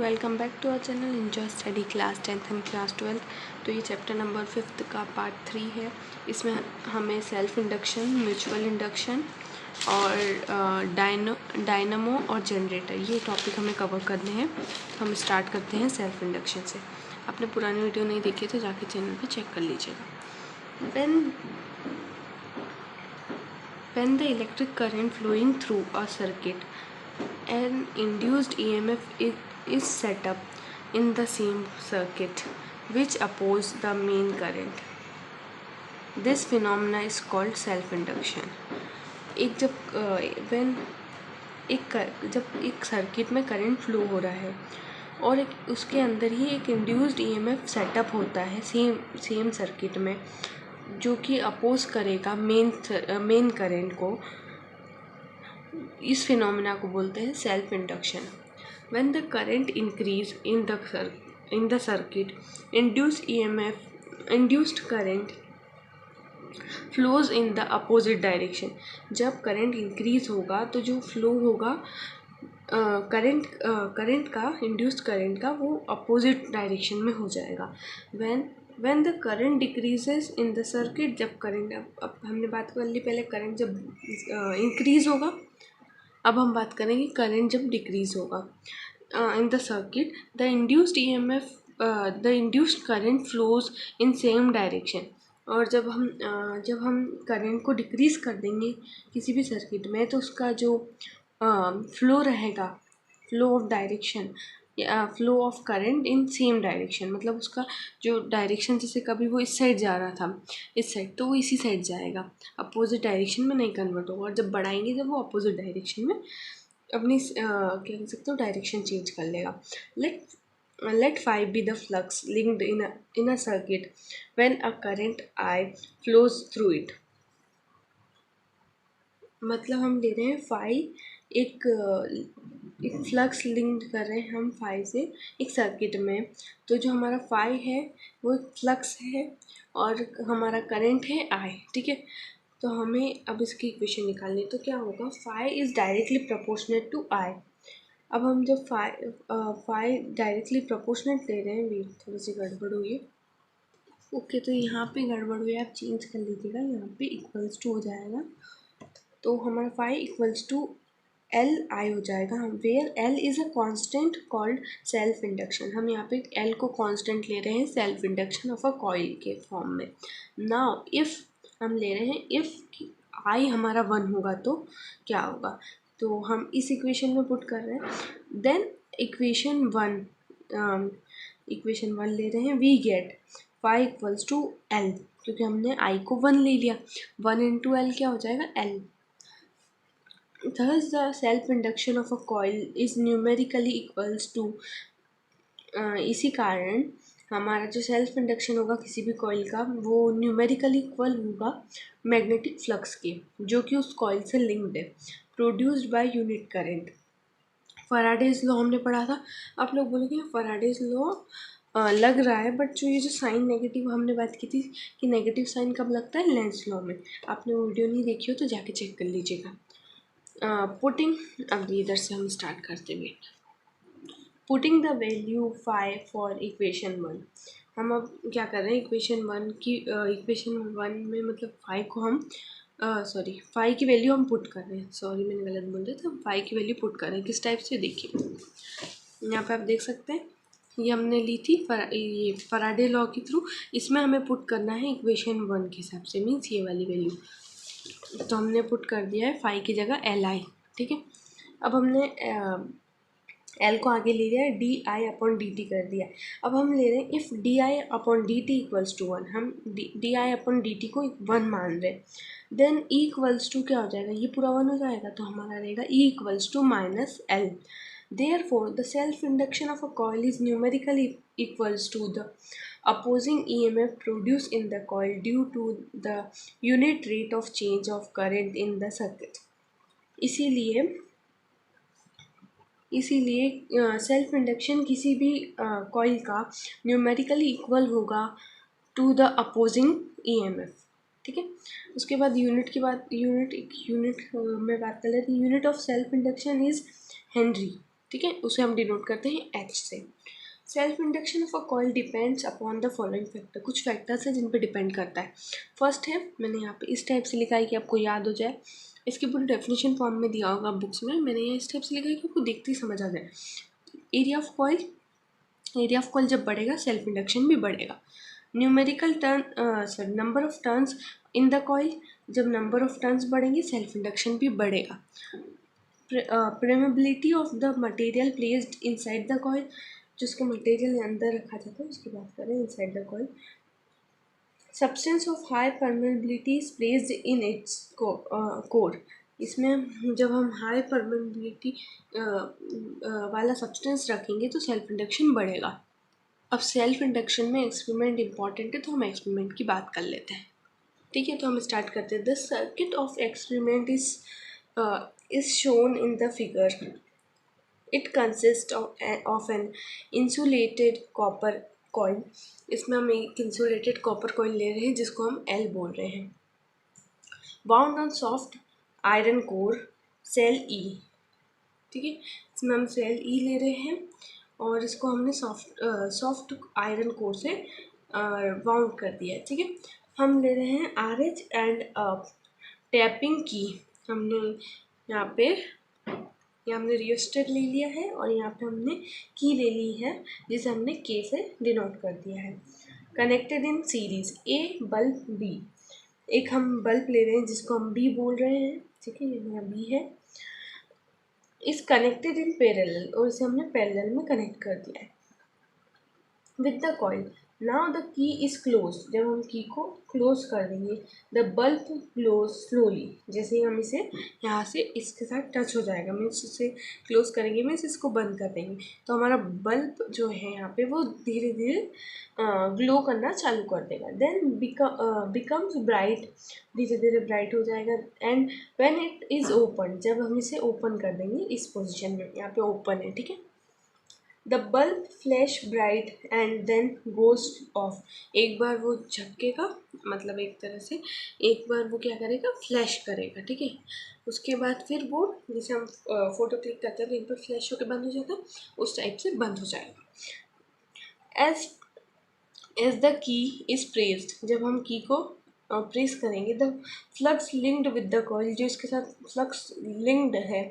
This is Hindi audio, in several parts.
Welcome back to our channel enjoy study class 10th and class 12th। तो ये चैप्टर नंबर 5 का पार्ट 3 है। इसमें हमें सेल्फ इंडक्शन, म्यूचुअल इंडक्शन और डायनमो और जनरेटर ये टॉपिक हमें कवर करने हैं। हम स्टार्ट करते हैं सेल्फ इंडक्शन से। आपने पुरानी वीडियो नहीं देखी तो जाके चैनल पे चेक कर लीजिएगा। When the electric current flowing through a circuit, an induced EMF is set up in the same circuit which oppose the main current. This phenomena is called self-induction. जब एक सर्किट में करंट फ्लो हो रहा है और उसके अंदर ही एक इंड्यूस्ड EMF सेटअप होता है सेम सर्किट में, जो कि अपोज करेगा मेन करंट को, इस फिनोमिना को बोलते हैं self induction. When the current increase in the circuit, induced current flows in the opposite direction. जब करंट इंक्रीज होगा तो जो फ्लो होगा करंट का, इंड्यूस्ड करंट का, वो अपोजिट डायरेक्शन में हो जाएगा। When the current decreases in the circuit, जब करंट, अब हमने बात कर ली पहले करंट जब इंक्रीज होगा, अब हम बात करेंगे करंट जब डिक्रीज होगा in the circuit, the induced current flows in same direction. और जब हम करंट को डिक्रीज कर देंगे किसी भी सर्किट में, तो उसका जो फ्लो रहेगा, flow of direction, flow of current in same direction, मतलब उसका जो डायरेक्शन, जैसे कभी वो इस साइड जा रहा था इस साइड, तो वो इसी साइड जाएगा, अपोजिट डायरेक्शन में नहीं कन्वर्ट होगा। और जब बढ़ाएंगे जब वो अपोजिट डायरेक्शन में अपनी क्या कह सकते हो, डायरेक्शन चेंज कर लेगा। Let phi be the flux linked in a circuit when a current I flows through it. मतलब हम ले रहे हैं फाई, एक फ्लक्स लिंक्ड कर रहे हैं हम फाई से एक सर्किट में। तो जो हमारा फाई है वो फ्लक्स है और हमारा करंट है आई, ठीक है। तो हमें अब इसकी इक्वेशन निकालनी है। तो क्या होगा, phi is directly proportionate to I. अब हम जब फाई डायरेक्टली प्रोपोर्शनेट ले रहे हैं, वे थोड़ी सी गड़बड़ हुई है। ओके, तो यहाँ पे गड़बड़ हुई, आप चेंज कर लीजिएगा, यहाँ पे इक्वल्स टू हो जाएगा। तो हमारा phi equals to L I हो जाएगा, where L is a constant called self induction. हम यहाँ पे एल को कांस्टेंट ले रहे हैं self induction of a coil के फॉर्म में। नाउ इफ़ हम ले रहे हैं, इफ़ आई हमारा 1 होगा तो क्या होगा, तो हम इस इक्वेशन में पुट कर रहे हैं। देन इक्वेशन वन ले रहे हैं, we get phi equals to L, क्योंकि हमने आई को 1 ले लिया, 1 इंटू एल क्या हो जाएगा, L. Thus the self-induction of a coil is numerically equals to इसी कारण हमारा जो सेल्फ इंडक्शन होगा किसी भी कॉइल का, वो न्यूमेरिकली इक्वल होगा मैग्नेटिक फ्लक्स के, जो कि उस कॉइल से लिंक्ड है, produced by unit current. Faraday's law हमने पढ़ा था। आप लोग बोलोगे फैराडेज लॉ लग रहा है, बट जो ये जो साइन नेगेटिव हमने बात की थी कि नेगेटिव साइन कब लगता है, लेंस लॉ में। आपने वो वीडियो नहीं देखी हो तो जाके चेक कर लीजिएगा। पुटिंग, अब इधर से हम स्टार्ट करते हैं। Putting the value phi for equation 1। हम अब क्या कर रहे हैं, इक्वेशन 1 में मतलब फाई को हम फाई की वैल्यू हम पुट कर रहे हैं। सॉरी, मैंने गलत बोल दिया था। हम फाई की वैल्यू पुट कर रहे हैं किस टाइप से, देखिए यहाँ पे आप देख सकते हैं, ये हमने ली थी ये फैराडे लॉ के थ्रू। इसमें हमें पुट करना है इक्वेशन 1 के हिसाब से, मीन्स ये वाली वैल्यू। तो हमने पुट कर दिया है फाई की जगह एल आई, ठीक है। अब हमने एल को आगे ले लिया है, D I upon D T कर दिया। अब हम ले रहे हैं if D I upon D T equals to 1, हम D I upon D T को 1 मान रहे हैं। देन ई इक्वल्स टू क्या हो जाएगा, ये पूरा 1 हो जाएगा, तो हमारा रहेगा E equals to minus L. Therefore, the self-induction of a coil is numerically equals to the opposing EMF produced in the coil due to the unit rate of change of current in the circuit. इसीलिए सेल्फ इंडक्शन किसी भी कॉइल का न्यूमेरिकली इक्वल होगा टू द अपोजिंग EMF, ठीक है। उसके बाद यूनिट में बात कर लेते हैं। Unit of self induction is Henry, ठीक है, उसे हम डिनोट करते हैं H से। Self induction of a coil depends upon the following factor, कुछ फैक्टर्स हैं जिन पे डिपेंड करता है। फर्स्ट है, मैंने यहाँ पे इस टाइप से लिखा है कि आपको याद हो जाए, इसकी पूरी डेफिनेशन फॉर्म में दिया होगा बुक्स में, मैंने यहाँ इस टाइप से लिखा है कि आपको देखते ही समझ आ जाए। एरिया ऑफ कॉइल जब बढ़ेगा सेल्फ इंडक्शन भी बढ़ेगा। Numerical number of turns in the coil, जब नंबर ऑफ टर्न्स बढ़ेंगे सेल्फ इंडक्शन भी बढ़ेगा। Permeability of the material placed inside the coil, जिसको मटेरियल अंदर रखा जाता है उसकी बात करें, inside the coil. Substance of high permeability is placed in its core, इसमें जब हम हाई परमेबिलिटी वाला सब्सटेंस रखेंगे तो सेल्फ इंडक्शन बढ़ेगा। अब सेल्फ इंडक्शन में एक्सपेरिमेंट इंपॉर्टेंट है, तो हम एक्सपेरिमेंट की बात कर लेते हैं। ठीक है, तो हम स्टार्ट करते हैं। The circuit of experiment is shown in the figure. It consist of an insulated copper coil, इसमें हम एक इंसुलेटेड कॉपर कॉइल ले रहे हैं जिसको हम L बोल रहे हैं। Bound on soft iron core cell E, ठीक है, इसमें हम सेल E ले रहे हैं और इसको हमने सॉफ्ट आयरन कोर से बाउंड कर दिया है। ठीक है, हम ले रहे हैं RH एंड टैपिंग की, हमने रियोस्टेट ले लिया है और यहाँ पे हमने की ले ली है जिसे हमने K से डिनोट कर दिया है। Connected in series A bulb B, एक हम बल्ब ले रहे हैं जिसको हम B बोल रहे हैं, ठीक है, ये मेरा B है। इस कनेक्टेड इन पैरेलल, और इसे हमने पैरेलल में कनेक्ट कर दिया है with the coil. Now the key is close, जब हम की को क्लोज कर देंगे द बल्ब क्लोज स्लोली, जैसे ही हम इसे यहाँ से इसके साथ टच हो जाएगा, मीन्स इसे क्लोज करेंगे मीन्स इसको बंद कर देंगे, तो हमारा बल्ब जो है यहाँ पे वो धीरे धीरे ग्लो करना चालू कर देगा। देन बिकम्स ब्राइट, धीरे धीरे ब्राइट हो जाएगा। And when it is open, जब हम इसे ओपन कर देंगे इस पोजिशन में, यहाँ पे ओपन है, ठीक है, the bulb flash bright and then goes off, एक बार वो झपकेगा, मतलब एक तरह से एक बार वो क्या करेगा, फ्लैश करेगा, ठीक है, उसके बाद फिर वो जैसे हम फोटो क्लिक करते हैं तो एक बार फ्लैश होकर बंद हो जाता है, उस टाइप से बंद हो जाएगा। As the key is pressed, जब हम की को प्रेस करेंगे the flux linked with the coil, जो इसके साथ फ्लक्स लिंक्ड है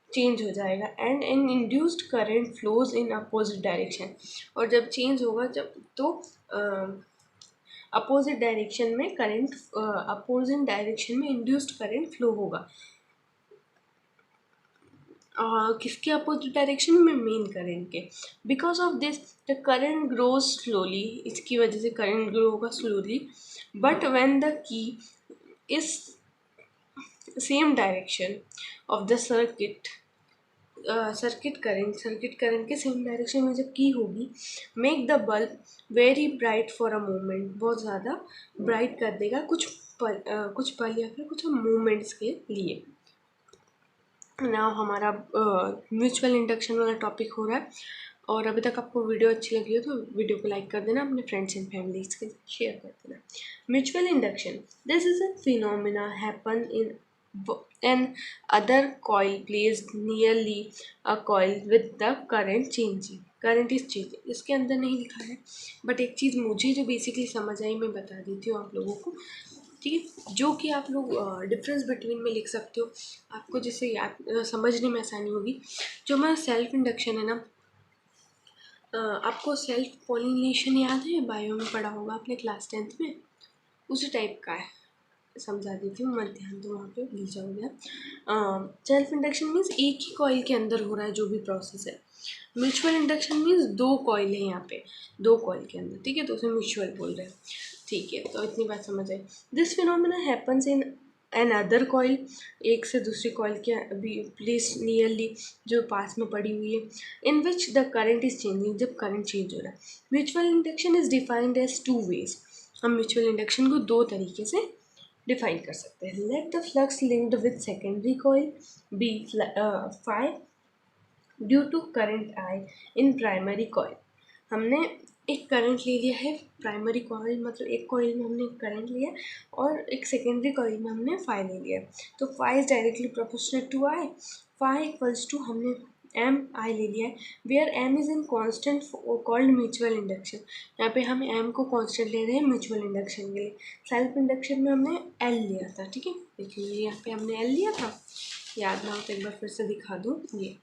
चेंज हो जाएगा। And an induced current flows in opposite direction, और जब चेंज होगा जब तो अपोजिट डायरेक्शन में करंट, अपोजिट डायरेक्शन में इंड्यूस्ड करंट फ्लो होगा। किसके अपोजिट डायरेक्शन में, मेन करंट के। Because of this the current grows slowly, इसकी वजह से करंट ग्रो होगा slowly. But when the key is same direction of the circuit current के सेम डायरेक्शन में जब की होगी, make the bulb very bright for a moment, बहुत ज़्यादा ब्राइट कर देगा कुछ पल या फिर कुछ मोमेंट्स के लिए। ना हमारा म्यूचुअल इंडक्शन वाला टॉपिक हो रहा है, और अभी तक आपको वीडियो अच्छी लगी हो तो वीडियो को लाइक कर देना, अपने फ्रेंड्स एंड फैमिलीज के शेयर कर देना। Mutual induction, this is a phenomena happen in another coil placed nearly a coil with the current changing, current is changing, इसके अंदर नहीं लिखा है, बट एक चीज़ मुझे जो बेसिकली समझ आई मैं बता देती हूँ आप लोगों को, ठीक है, जो कि आप लोग डिफरेंस बिटवीन में लिख सकते हो, आपको जिससे याद समझने में आसानी होगी। जो हमारा सेल्फ इंडक्शन है ना, आपको सेल्फ पॉलिनेशन याद है, बायो में पढ़ा होगा आपने क्लास 10th में, उसी टाइप का है, समझा देती हूँ, मत ध्यान दो वहाँ पे भूल जाओगे। सेल्फ इंडक्शन मीन्स एक ही कॉइल के अंदर हो रहा है जो भी प्रोसेस है। म्यूचुअल इंडक्शन मीन्स दो कॉइल है यहाँ पे, दो कॉइल के अंदर, ठीक है, तो उसे म्यूचुअल बोल रहे हैं, ठीक है, तो इतनी बात समझ आई। This phenomena happens in another coil, एक से दूसरी कॉइल के प्लेस नियरली जो पास में पड़ी हुई है, in which the current is changing, जब करंट चेंज हो रहा है। Mutual induction is defined as two ways, हम म्यूचुअल इंडक्शन को दो तरीके से डिफाइन कर सकते हैं। Let the flux linked with secondary coil be phi due to current I in primary coil, हमने एक करंट ले लिया है प्राइमरी कॉइल, मतलब एक कॉइल में हमने एक करंट लिया और एक सेकेंडरी कॉइल में हमने फाई ले लिया, तो phi is directly proportional to I, phi equals to हमने एम आई ले लिया है, where M is in constant called mutual induction. यहाँ पे हम एम को कांस्टेंट ले रहे हैं म्यूचुअल इंडक्शन के लिए। सेल्फ इंडक्शन में हमने एल लिया था, ठीक है। देखिए यहाँ पे हमने एल लिया था, याद ना हो तो एक बार फिर से दिखा दूँ। ये